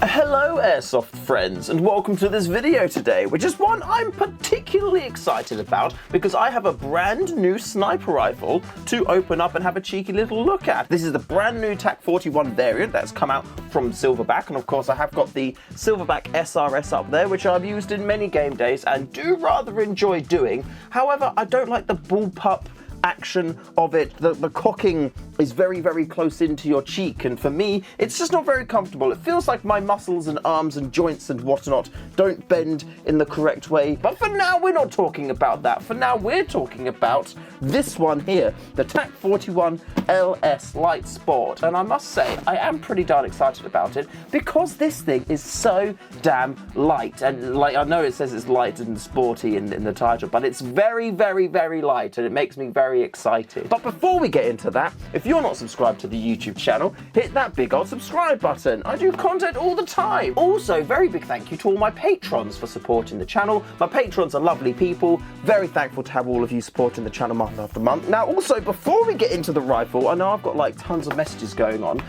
Hello Airsoft friends, and welcome to this video today, which is one I'm particularly excited about because I have a brand new sniper rifle to open up and have a cheeky little look at. This is the brand new TAC41 variant that's come out from Silverback, and of course I have got the Silverback SRS up there, which I've used in many game days and do rather enjoy doing. However, I don't like the bullpup action of it. The cocking is very, very close into your cheek, and for me, it's just not very comfortable. It feels like my muscles and arms and joints and whatnot don't bend in the correct way. But for now, we're not talking about that. For now, we're talking about this one here, the TAC41 LS Lite Sport. And I must say, I am pretty darn excited about it because this thing is so damn light. And like, I know it says it's light and sporty in the title, but it's very, very, very light, and it makes me very excited. But before we get into that, if you're not subscribed to the YouTube channel, hit that big old subscribe button. I do content all the time. Also, very big thank you to all my patrons for supporting the channel. My patrons are lovely people. Very thankful to have all of you supporting the channel month after month. Now, also, before we get into the rifle, I know I've got like tons of messages going on,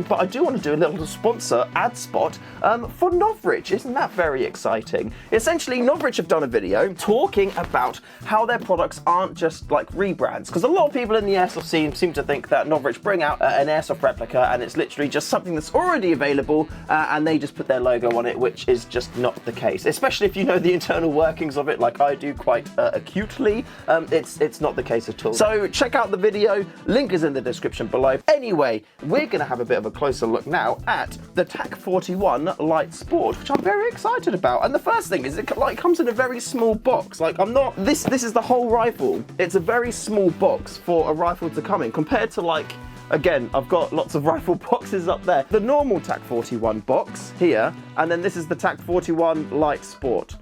but I do want to do a little sponsor ad spot for Novritsch. Isn't that very exciting? Essentially, Novritsch have done a video talking about how their products aren't just like rebrands, because a lot of people in the airsoft scene seem to think that Novritsch bring out an airsoft replica and it's literally just something that's already available and they just put their logo on it, which is just not the case. Especially if you know the internal workings of it, like I do quite acutely, it's not the case at all. So check out the video, link is in the description below. Anyway, we're going to have a bit of a closer look now at the TAC41 Lite Sport, which I'm very excited about. And the first thing is it like comes in a very small box. Like this is the whole rifle. It's a very small box for a rifle to come in compared to like, again, I've got lots of rifle boxes up there. The normal TAC41 box here, and then this is the TAC41 Lite Sport.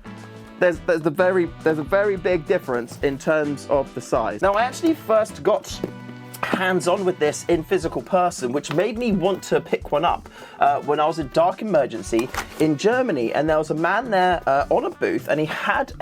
There's a very big difference in terms of the size. Now, I actually first got hands-on with this in physical person, which made me want to pick one up when I was in Dark Emergency in Germany, and there was a man there on a booth, and he had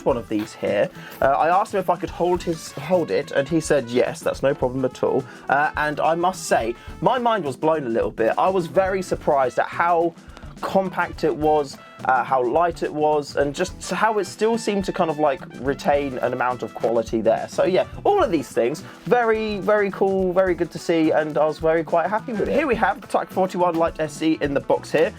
one of these here. I asked him if I could hold it, and he said yes, that's no problem at all. And I must say, my mind was blown a little bit. I was very surprised at how compact it was, how light it was, and just how it still seemed to kind of like retain an amount of quality there. So yeah, all of these things, very, very cool, very good to see, and I was quite happy with it. Here we have the TAC41 Lite SE in the box here.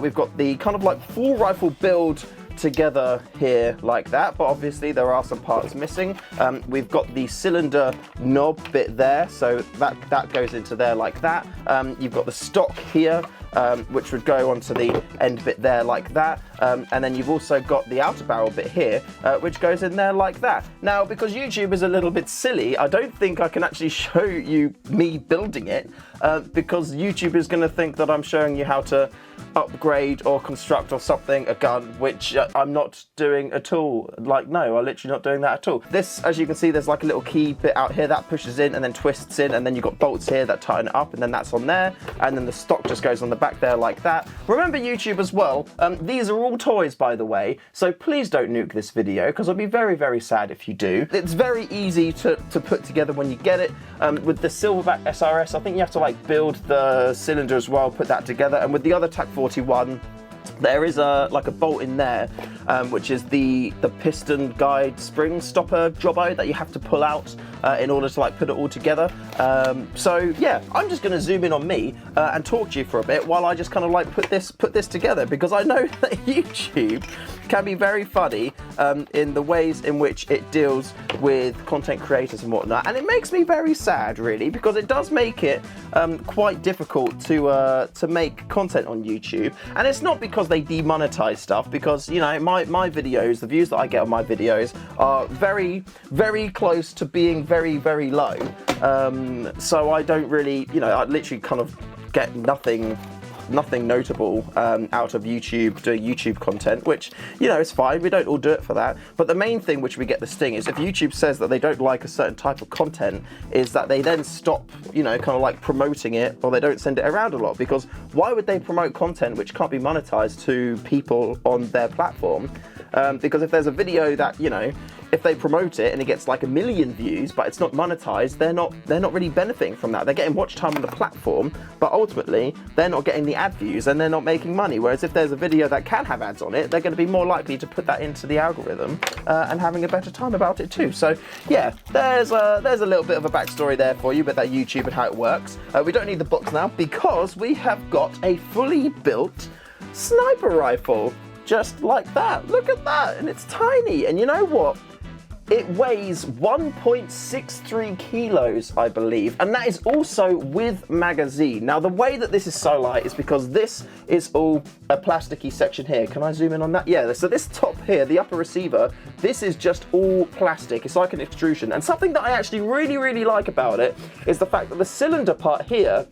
We've got the kind of like full rifle build together here like that, but obviously there are some parts missing. We've got the cylinder knob bit there, so that goes into there like that. You've got the stock here, which would go onto the end bit there like that, and then you've also got the outer barrel bit here, which goes in there like that. Now, because YouTube is a little bit silly, I don't think I can actually show you me building it, because YouTube is going to think that I'm showing you how to upgrade or construct or something a gun, which I'm not doing at all. Like, no, I'm literally not doing that at all. This, as you can see, there's like a little key bit out here that pushes in and then twists in, and then you've got bolts here that tighten it up, and then that's on there, and then the stock just goes on the back there like that. Remember, YouTube as well, these are all toys, by the way, so please don't nuke this video, because I'll be very, very sad if you do. It's very easy to put together when you get it. With the Silverback SRS, I think you have to like build the cylinder as well, put that together, and with the other TAC41, there is like a bolt in there, which is the piston guide spring stopper jobbo that you have to pull out in order to like put it all together. So yeah, I'm just going to zoom in on me and talk to you for a bit while I just kind of like put this together, because I know that YouTube can be very funny in the ways in which it deals with content creators and whatnot, and it makes me very sad, really, because it does make it quite difficult to make content on YouTube. And it's not because they demonetize stuff, because, you know, my videos, the views that I get on my videos are very, very close to being very, very low. So I don't really, you know, I literally kind of get nothing notable out of YouTube, doing YouTube content, which, you know, is fine. We don't all do it for that. But the main thing which we get the sting is if YouTube says that they don't like a certain type of content, is that they then stop, you know, kind of like promoting it, or they don't send it around a lot. Because why would they promote content which can't be monetized to people on their platform? because if there's a video that, you know, if they promote it and it gets like 1 million views, but it's not monetized, they're not really benefiting from that. They're getting watch time on the platform, but ultimately they're not getting the ad views and they're not making money. Whereas if there's a video that can have ads on it, they're going to be more likely to put that into the algorithm and having a better time about it too. So yeah, there's a little bit of a backstory there for you about that YouTube and how it works. We don't need the box now because we have got a fully built sniper rifle, just like that. Look at that, and it's tiny. And you know what? It weighs 1.63 kilos, I believe, and that is also with magazine. Now, the way that this is so light is because this is all a plasticky section here. Can I zoom in on that? Yeah, so this top here, the upper receiver, this is just all plastic. It's like an extrusion. And something that I actually really like about it is the fact that the cylinder part here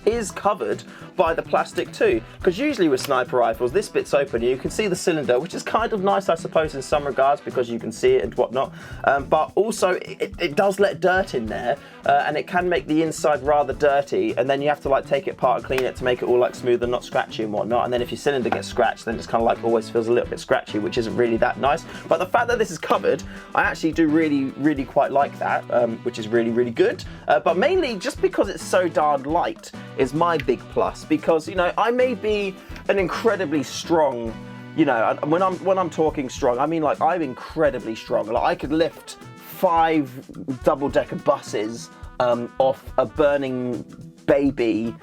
is covered by the plastic too, because usually with sniper rifles this bit's open, you can see the cylinder, which is kind of nice I suppose in some regards because you can see it and whatnot, but also it does let dirt in there, and it can make the inside rather dirty, and then you have to like take it apart and clean it to make it all like smooth and not scratchy and whatnot, and then if your cylinder gets scratched then it's kind of like always feels a little bit scratchy, which isn't really that nice. But the fact that this is covered, I actually do really quite like that, which is really good, but mainly just because it's so darn light is my big plus, because, you know, I may be an incredibly strong, you know, when I'm talking strong, I mean like I'm incredibly strong. Like I could lift 5 double-decker buses off a burning baby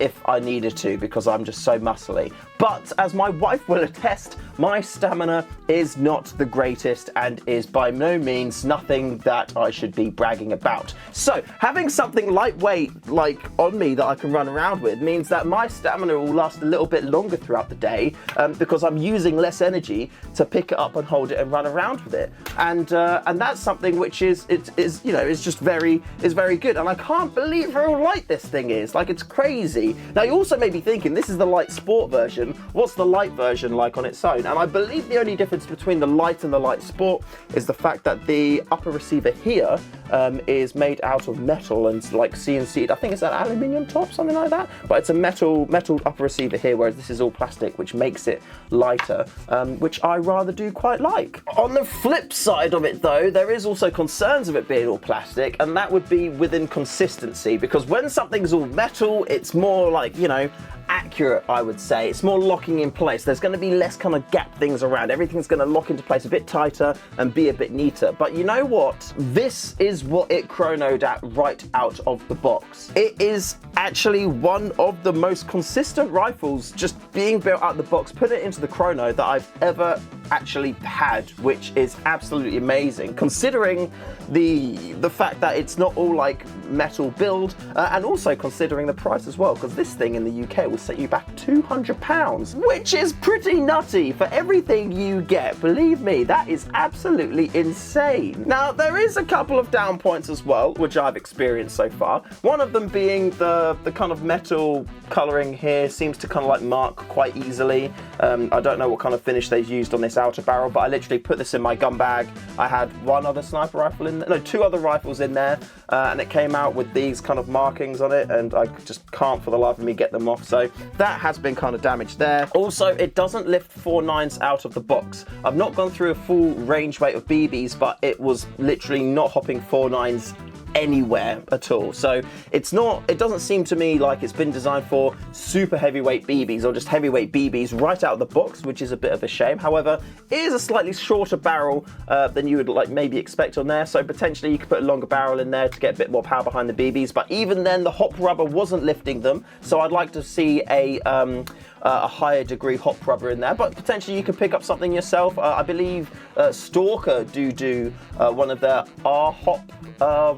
if I needed to, because I'm just so muscly. But as my wife will attest, my stamina is not the greatest and is by no means nothing that I should be bragging about. So having something lightweight like on me that I can run around with means that my stamina will last a little bit longer throughout the day, because I'm using less energy to pick it up and hold it and run around with it. And that's something which is you know, is very good. And I can't believe how light this thing is. Like, it's crazy. Now you also may be thinking this is the Lite Sport version. What's the Lite version like on its own? And I believe the only difference between the Lite and the Lite Sport is the fact that the upper receiver here is made out of metal and like CNC'd. I think it's an aluminium top, something like that. But it's a metal upper receiver here, whereas this is all plastic, which makes it lighter, which I rather do quite like. On the flip side of it though, there is also concerns of it being all plastic, and that would be with inconsistency, because when something's all metal, it's more like, you know, accurate, I would say. It's more locking in place. There's going to be less kind of gap things around. Everything's going to lock into place a bit tighter and be a bit neater. But you know what? This is what it chronoed at right out of the box. It is actually one of the most consistent rifles just being built out of the box, put it into the chrono, that I've ever actually had, which is absolutely amazing considering the fact that it's not all like metal build, and also considering the price as well, because this thing in the UK will set you back £200, which is pretty nutty for everything you get. Believe me, that is absolutely insane. Now there is a couple of down points as well, which I've experienced so far. One of them being the kind of metal colouring here seems to kind of like mark quite easily. I don't know what kind of finish they've used on this outer barrel, but I literally put this in my gun bag. I had one other sniper rifle in there, no, 2 other rifles in there, and it came out with these kind of markings on it, and I just can't for the life of me get them off. So that has been kind of damaged there. Also, it doesn't lift 4.9s out of the box. I've not gone through a full range weight of BBs, but it was literally not hopping 4.9s anywhere at all. So it doesn't seem to me like it's been designed for super heavyweight BBs or just heavyweight BBs right out of the box, which is a bit of a shame. However, it is a slightly shorter barrel than you would like maybe expect on there, so potentially you could put a longer barrel in there to get a bit more power behind the BBs, but even then the hop rubber wasn't lifting them, so I'd like to see a higher degree hop rubber in there, but potentially you could pick up something yourself. I believe Stalker do one of their R-hop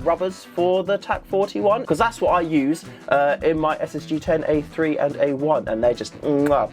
rubbers for the TAC41, because that's what I use in my SSG10 A3 and A1, and they're just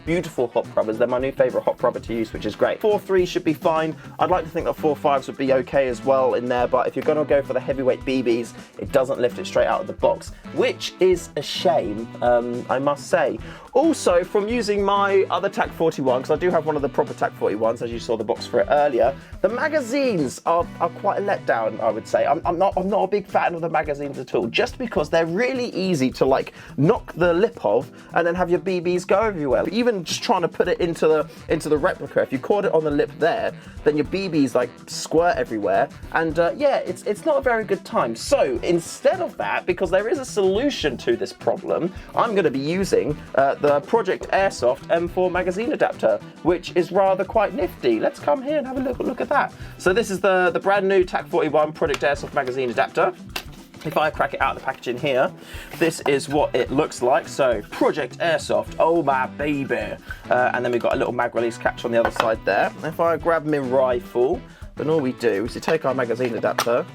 beautiful hop rubbers. They're my new favourite hop rubber to use, which is great. 4.3 should be fine. I'd like to think that 4.5s would be okay as well in there, but if you're going to go for the heavyweight BBs, it doesn't lift it straight out of the box, which is a shame, I must say. Also, from using using my other TAC41, because I do have one of the proper TAC41s, as you saw the box for it earlier, the magazines are quite a letdown, I would say. I'm not a big fan of the magazines at all, just because they're really easy to like knock the lip of and then have your BBs go everywhere. But even just trying to put it into the replica, if you caught it on the lip there, then your BBs like squirt everywhere, and yeah, it's not a very good time. So instead of that, because there is a solution to this problem, I'm going to be using the Project Airsoft M4 magazine adapter, which is rather quite nifty. Let's come here and have a look at that. So this is the brand new TAC41 Project Airsoft magazine adapter. If I crack it out of the packaging here, this is what it looks like. So Project Airsoft, oh my baby. And then we've got a little mag release catch on the other side there. If I grab my rifle, then all we do is we take our magazine adapter,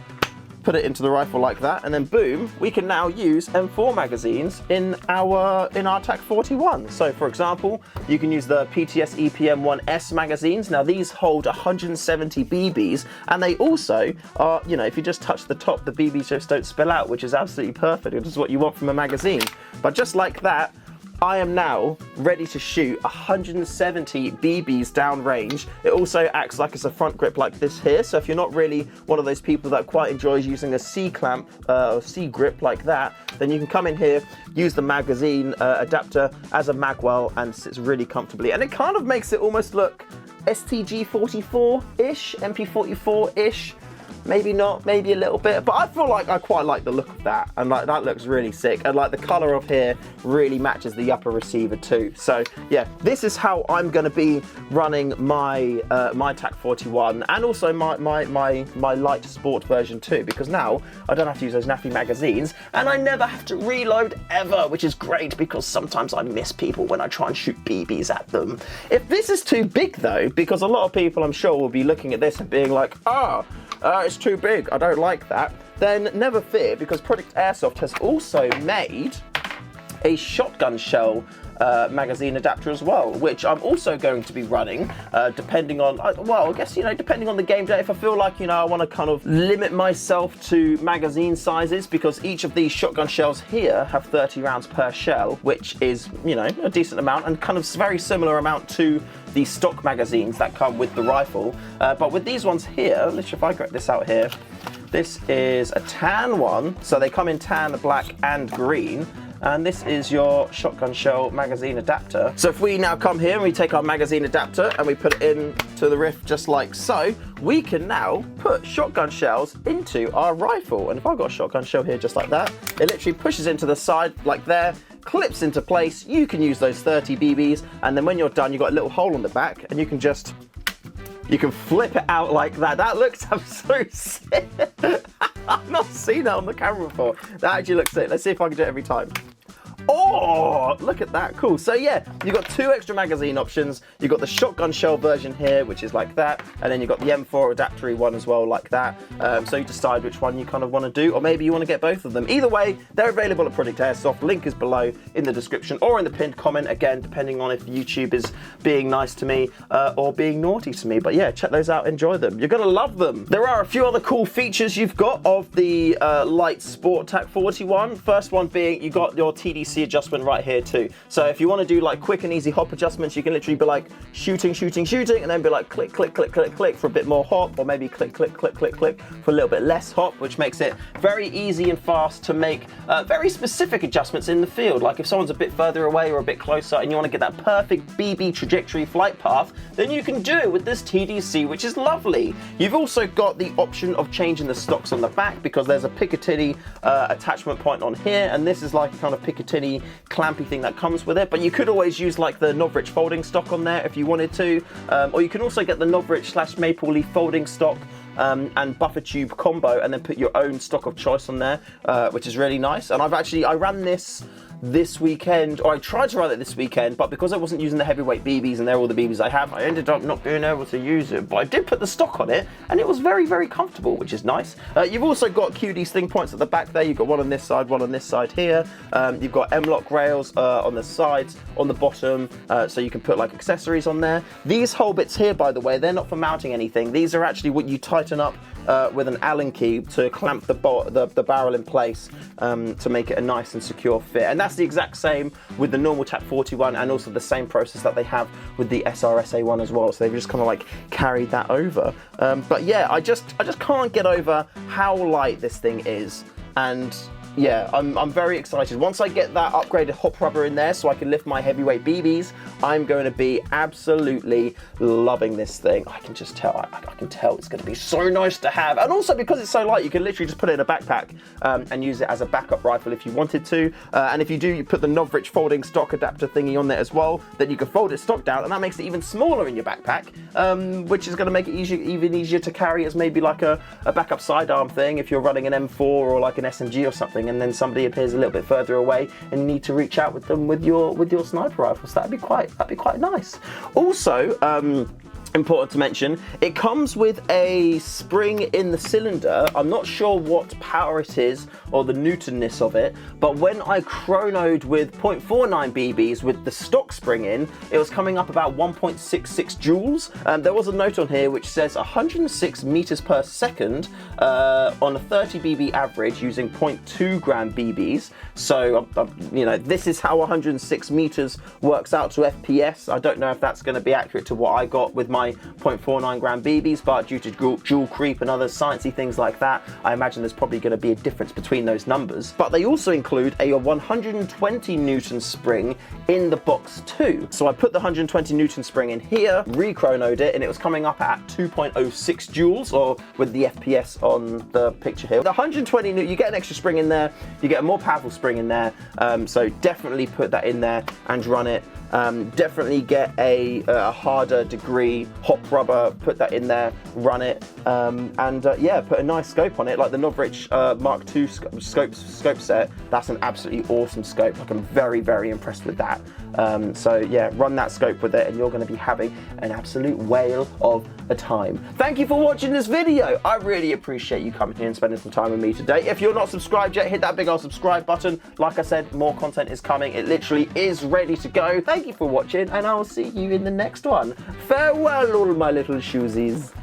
put it into the rifle like that, and then boom, we can now use M4 magazines in our TAC41. So for example, you can use the PTS EPM1S magazines. Now these hold 170 BBs, and they also are, you know, if you just touch the top, the BBs just don't spill out, which is absolutely perfect. This is what you want from a magazine. But just like that, I am now ready to shoot 170 BBs downrange. It also acts like it's a front grip like this here, so if you're not really one of those people that quite enjoys using a C-clamp or C-grip like that, then you can come in here, use the magazine adapter as a magwell, and sits really comfortably. And it kind of makes it almost look STG44-ish, MP44-ish. Maybe not, maybe a little bit, but I feel like I quite like the look of that, and like that looks really sick, and like the color of here really matches the upper receiver too. So yeah, this is how I'm going to be running my my TAC41, and also my Lite Sport version too, because now I don't have to use those naffy magazines, and I never have to reload ever, which is great, because sometimes I miss people when I try and shoot BBs at them. If this is too big though, because a lot of people I'm sure will be looking at this and being like, it's too big, I don't like that, then never fear, because Project Airsoft has also made a shotgun shell magazine adapter as well, which I'm also going to be running, depending on, well, I guess, you know, depending on the game day. If I feel like, you know, I want to kind of limit myself to magazine sizes, because each of these shotgun shells here have 30 rounds per shell, which is, you know, a decent amount, and kind of very similar amount to the stock magazines that come with the rifle. But with these ones here, literally if I grab this out here, this is a tan one, so they come in tan, black and green. And this is your shotgun shell magazine adapter. So if we now come here and we take our magazine adapter and we put it into the rift just like so, we can now put shotgun shells into our rifle. And if I've got a shotgun shell here just like that, it literally pushes into the side like there, clips into place. You can use those 30 BBs, and then when you're done, you've got a little hole on the back, and you can just, you can flip it out like that. That looks so sick. I've not seen that on the camera before. That actually looks sick. Let's see if I can do it every time. Oh, look at that, cool. So yeah, you've got two extra magazine options. You've got the shotgun shell version here, which is like that, and then you've got the M4 adaptery one as well, like that. So you decide which one you kind of want to do, or maybe you want to get both of them. Either way, they're available at Project Airsoft. Link is below in the description or in the pinned comment, again, depending on if YouTube is being nice to me or being naughty to me. But yeah, check those out, enjoy them. You're gonna love them. There are a few other cool features you've got of the Lite Sport TAC41. First one being, you got your TDC adjustment right here too. So if you want to do like quick and easy hop adjustments, you can literally be like shooting, and then be like click, click, click, click, click for a bit more hop, or maybe click, click, click, click, click for a little bit less hop, which makes it very easy and fast to make very specific adjustments in the field. Like if someone's a bit further away or a bit closer and you want to get that perfect BB trajectory flight path, then you can do it with this TDC, which is lovely. You've also got the option of changing the stocks on the back, because there's a Picatinny attachment point on here, and this is like a kind of Picatinny clampy thing that comes with it, but you could always use like the Novritsch folding stock on there if you wanted to, or you can also get the Novritsch / Maple Leaf folding stock and buffer tube combo, and then put your own stock of choice on there, which is really nice. And I ran this weekend, or I tried to run it this weekend, but because I wasn't using the heavyweight BBs, and they're all the BBs I have, I ended up not being able to use it. But I did put the stock on it, and it was very, very comfortable, which is nice. You've also got QD sling points at the back there. You've got one on this side, one on this side here. You've got M-lock rails on the sides, on the bottom, so you can put like accessories on there. These whole bits here, by the way, they're not for mounting anything. These are actually what you tighten up with an Allen key to clamp the barrel in place to make it a nice and secure fit. And that's that's the exact same with the normal TAC41 and also the same process that they have with the SRSA1 as well. So they've just kind of like carried that over. But yeah, I just can't get over how light this thing is. And yeah, I'm very excited. Once I get that upgraded hop rubber in there so I can lift my heavyweight BBs, I'm going to be absolutely loving this thing. I can just tell, I can tell it's going to be so nice to have. And also because it's so light, you can literally just put it in a backpack and use it as a backup rifle if you wanted to. And if you do, you put the Novritsch folding stock adapter thingy on there as well, then you can fold its stock down and that makes it even smaller in your backpack, which is going to make it even easier to carry as maybe like a backup sidearm thing if you're running an M4 or like an SMG or something, and then somebody appears a little bit further away and you need to reach out with them with your sniper rifle. So that'd be quite nice. Also, important to mention, it comes with a spring in the cylinder. I'm not sure what power it is or the newtonness of it, but when I chronoed with 0.49 BBs with the stock spring in, it was coming up about 1.66 joules. There was a note on here which says 106 meters per second on a 30 BB average using 0.2 gram BBs. So, you know, this is how 106 meters works out to FPS. I don't know if that's going to be accurate to what I got with my 0.49 gram BBs, but due to joule creep and other sciencey things like that, I imagine there's probably going to be a difference between those numbers. But they also include a 120 Newton spring in the box too. So I put the 120 Newton spring in here, re-chronoed it, and it was coming up at 2.06 joules, or with the FPS on the picture here. The 120 Newton, you get an extra spring in there, you get a more powerful spring in there, so definitely put that in there and run it. Definitely get a harder degree hop rubber, put that in there, run it, and yeah, put a nice scope on it, like the Novritsch Mark II scope set. That's an absolutely awesome scope. Like, I'm very impressed with that. So yeah, run that scope with it and you're going to be having an absolute whale of a time. Thank you for watching this video. I really appreciate you coming here and spending some time with me today. If you're not subscribed yet, hit that big old subscribe button. Like I said, more content is coming. It literally is ready to go. Thank you for watching, and I will see you in the next one. Farewell, all my little shoesies.